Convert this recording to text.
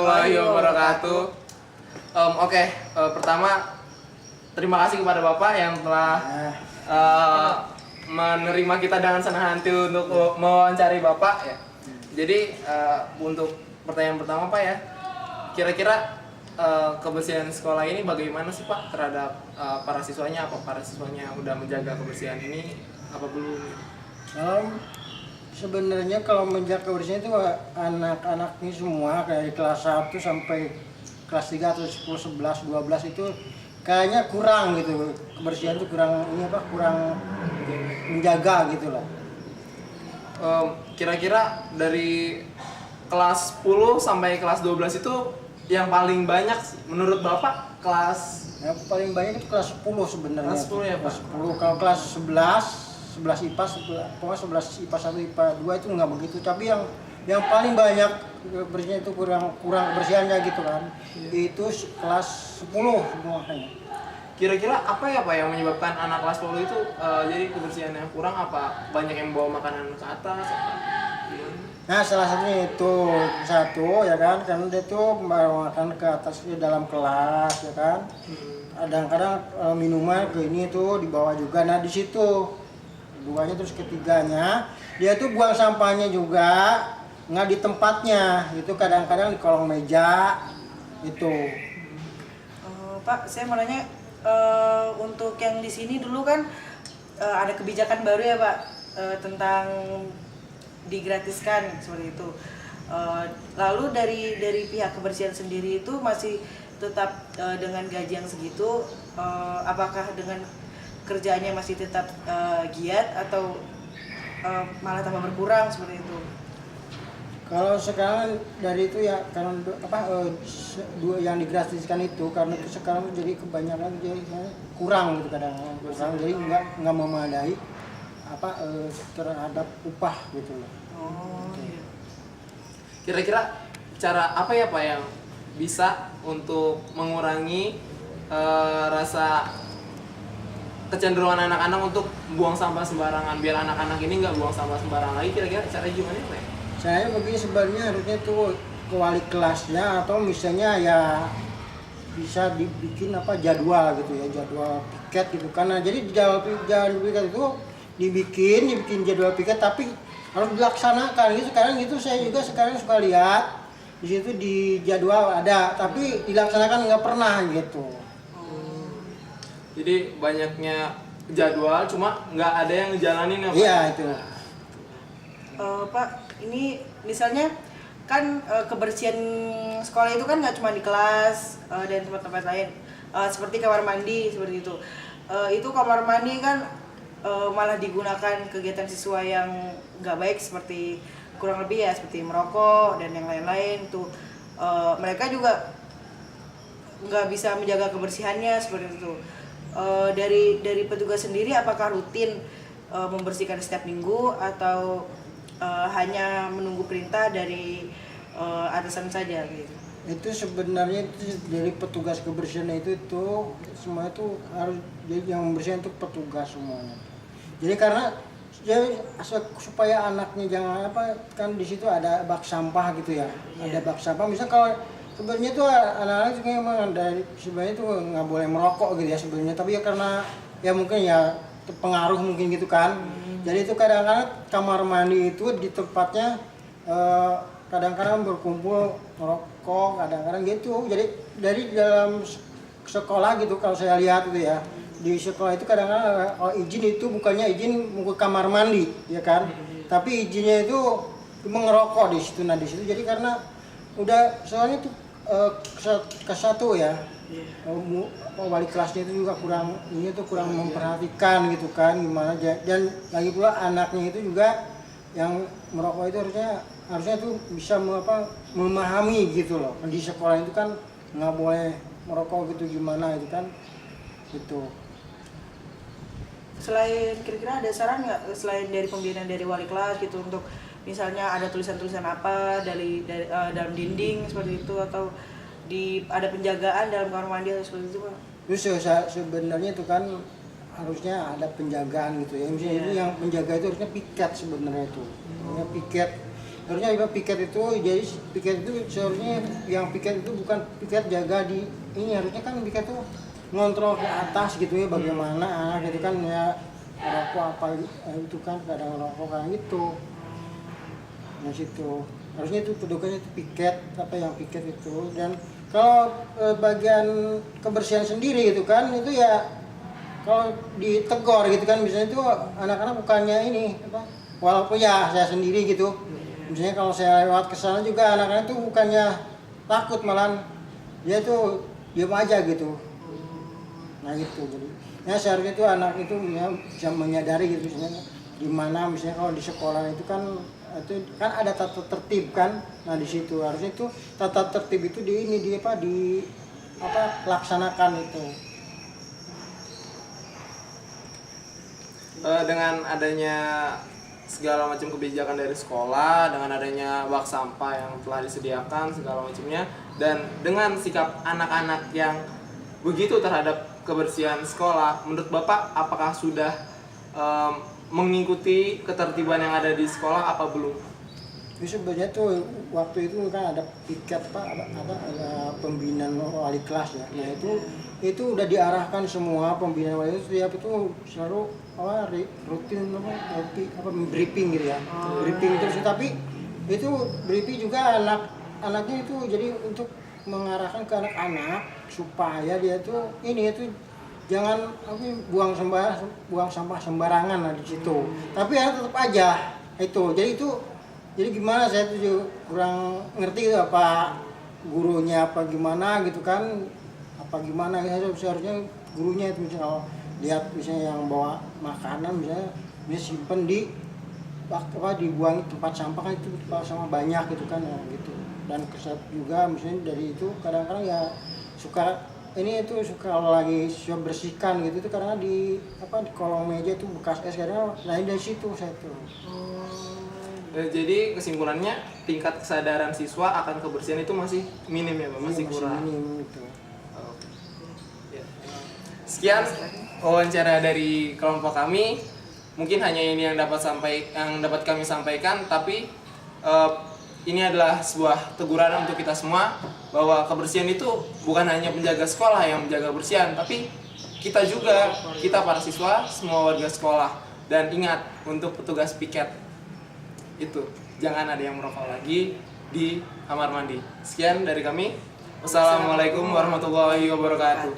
warahmatullahi wabarakatuh. Pertama terima kasih kepada Bapak yang telah menerima kita dengan senang hati untuk mewawancari Bapak ya. Jadi untuk pertanyaan pertama Pak ya, kira-kira kebersihan sekolah ini bagaimana sih Pak terhadap para siswanya? Apa para siswanya udah menjaga kebersihan ini apa belum? Sebenarnya kalau menjaga kebersihan itu anak-anak ini semua dari kelas 1 sampai kelas 3 atau 10, 11, 12 itu kayaknya kurang gitu. Kebersihan itu kurang menjaga gitu lah. Kira-kira dari kelas 10 sampai kelas 12 itu yang paling banyak menurut Bapak kelas Yang paling banyak itu kelas 10 sebenarnya. Kelas 10 ya, Pak? Kelas 10. Kalau kelas 11 IPA, pokoknya 11 IPA 1 IPA 2 itu nggak begitu. Tapi yang paling banyak kebersihan itu kurang kebersihannya gitu kan. Itu kelas 10 semuanya. Kira-kira apa ya Pak yang menyebabkan anak kelas 10 itu jadi kebersihannya kurang? Apa banyak yang bawa makanan ke atas? Apa gimana? Nah, salah satunya itu satu ya kan, karena dia tuh makan ke atas di dalam kelas ya kan. Kadang-kadang minuman ke ini tuh dibawa juga. Nah, di situ duanya, terus ketiganya dia tuh buang sampahnya juga nggak di tempatnya, itu kadang-kadang di kolong meja itu. Pak, saya mau nanya untuk yang di sini dulu kan ada kebijakan baru ya Pak tentang digratiskan seperti itu. Lalu dari pihak kebersihan sendiri itu masih tetap dengan gaji yang segitu, apakah dengan kerjaannya masih tetap giat atau malah tambah berkurang seperti itu? Kalau sekarang dari itu ya karena dua yang digratiskan itu, karena itu sekarang jadi kebanyakan jadi kurang gitu kadang-kadang, jadi nggak memadai terhadap upah gitu loh. Iya. Kira-kira cara apa ya Pak yang bisa untuk mengurangi rasa kecenderungan anak-anak untuk buang sampah sembarangan, biar anak-anak ini nggak buang sampah sembarangan lagi? Kira-kira caranya gimana Pak ya? Saya begini, sebenarnya harusnya tuh ke wali kelasnya atau misalnya ya bisa dibikin jadwal gitu ya, jadwal piket gitu. Karena jadi jadwal piket itu dibikin jadwal piket tapi harus dilaksanakan gitu. Sekarang itu saya juga sekarang suka lihat di situ di jadwal ada tapi dilaksanakan nggak pernah gitu. Jadi banyaknya jadwal cuma nggak ada yang ngejalanin ya Pak? Iya itu. Pak, ini misalnya kan kebersihan sekolah itu kan nggak cuma di kelas dan tempat-tempat lain, seperti kamar mandi seperti itu. Itu kamar mandi kan malah digunakan kegiatan siswa yang nggak baik, seperti kurang lebih ya seperti merokok dan yang lain-lain tuh. Mereka juga nggak bisa menjaga kebersihannya seperti itu. Dari petugas sendiri apakah rutin membersihkan setiap minggu atau hanya menunggu perintah dari atasan saja gitu? Itu sebenarnya itu dari petugas kebersihan itu semua itu harus, jadi yang membersihkan itu petugas semuanya. Jadi karena supaya anaknya jangan kan di situ ada bak sampah gitu ya. Ada bak sampah, misal kalau sebenarnya itu anak-anak juga memang dari sebenarnya itu nggak boleh merokok gitu ya sebenarnya, tapi ya karena ya mungkin ya pengaruh mungkin gitu kan. Jadi itu kadang-kadang kamar mandi itu di tempatnya kadang-kadang berkumpul merokok, kadang-kadang gitu. Jadi dari dalam sekolah gitu kalau saya lihat gitu ya, di sekolah itu kadang-kadang izin itu bukannya izin ke kamar mandi ya kan, tapi izinnya itu ngerokok di situ. Nah di situ jadi karena udah soalnya itu ke satu ya, wali kelasnya itu juga kurang memperhatikan gitu kan gimana, dan lagi pula anaknya itu juga yang merokok itu harusnya tuh bisa memahami gitu loh, di sekolah itu kan nggak boleh merokok gitu gimana itu kan gitu. Selain kira-kira ada saran nggak selain dari pembinaan dari wali kelas gitu, untuk misalnya ada tulisan-tulisan apa dalam dinding seperti itu, atau ada penjagaan dalam kamar mandi atau seperti itu Pak? Terus sebenarnya itu kan harusnya ada penjagaan gitu ya. Misalnya ini yang penjaga itu harusnya piket sebenarnya itu. Piket harusnya ibarat piket itu, jadi piket itu seharusnya yang piket itu bukan piket jaga di ini, harusnya kan piket itu ngontrol ke atas gitu ya, bagaimana anak gitu kan ya, rokok apa itu kan kadang rokok kan gitu. Nah situ harusnya itu petugasnya itu piket, apa yang piket itu. Dan kalau bagian kebersihan sendiri gitu kan, itu ya kalau ditegor gitu kan, misalnya itu anak-anak bukannya ini apa, walaupun ya saya sendiri gitu, misalnya kalau saya lewat ke sana juga anak-anak itu bukannya takut, malah dia tuh diam aja gitu. Nah gitu, jadi ya seharusnya itu anak itu ya bisa menyadari gitu, misalnya di mana misalnya kalau di sekolah itu kan ada tata tertib kan. Nah di situ harusnya itu tata tertib itu di apa laksanakan itu. Dengan adanya segala macam kebijakan dari sekolah, dengan adanya bak sampah yang telah disediakan segala macamnya, dan dengan sikap anak-anak yang begitu terhadap kebersihan sekolah, menurut Bapak apakah sudah mengikuti ketertiban yang ada di sekolah apa belum? Jadi sebenarnya tuh waktu itu kan ada piket Pak, ada pembinaan wali kelas ya. Nah itu udah diarahkan semua pembinaan wali itu, setiap itu selalu rutin briefing gitu ya. Briefing terus, tapi itu briefing juga anak-anaknya itu jadi untuk mengarahkan ke anak-anak supaya dia tuh jangan buang sampah sembarangan lah di situ. Tapi ya tetap aja itu. Jadi gimana, saya tuh juga kurang ngerti gitu, apa gurunya apa gimana gitu kan, apa gimana ya, seharusnya gurunya itu misalnya kalau lihat misalnya yang bawa makanan misalnya simpen di dibuang tempat sampah kan, itu tempat sampah banyak gitu kan ya gitu. Dan kesat juga misalnya dari itu kadang-kadang ya suka lagi siap bersihkan gitu, itu karena di kolong meja itu bekas es, kadang lain dari situ saya tuh. Jadi kesimpulannya tingkat kesadaran siswa akan kebersihan itu masih minim ya Pak, masih kurang. Minim itu. Ya. Sekian wawancara dari kelompok kami. Mungkin hanya ini yang dapat kami sampaikan, tapi ini adalah sebuah teguran untuk kita semua bahwa kebersihan itu bukan hanya penjaga sekolah yang menjaga kebersihan, tapi kita juga, kita para siswa, semua warga sekolah. Dan ingat, untuk petugas piket itu jangan ada yang merokok lagi di kamar mandi. Sekian dari kami. Wassalamualaikum warahmatullahi wabarakatuh.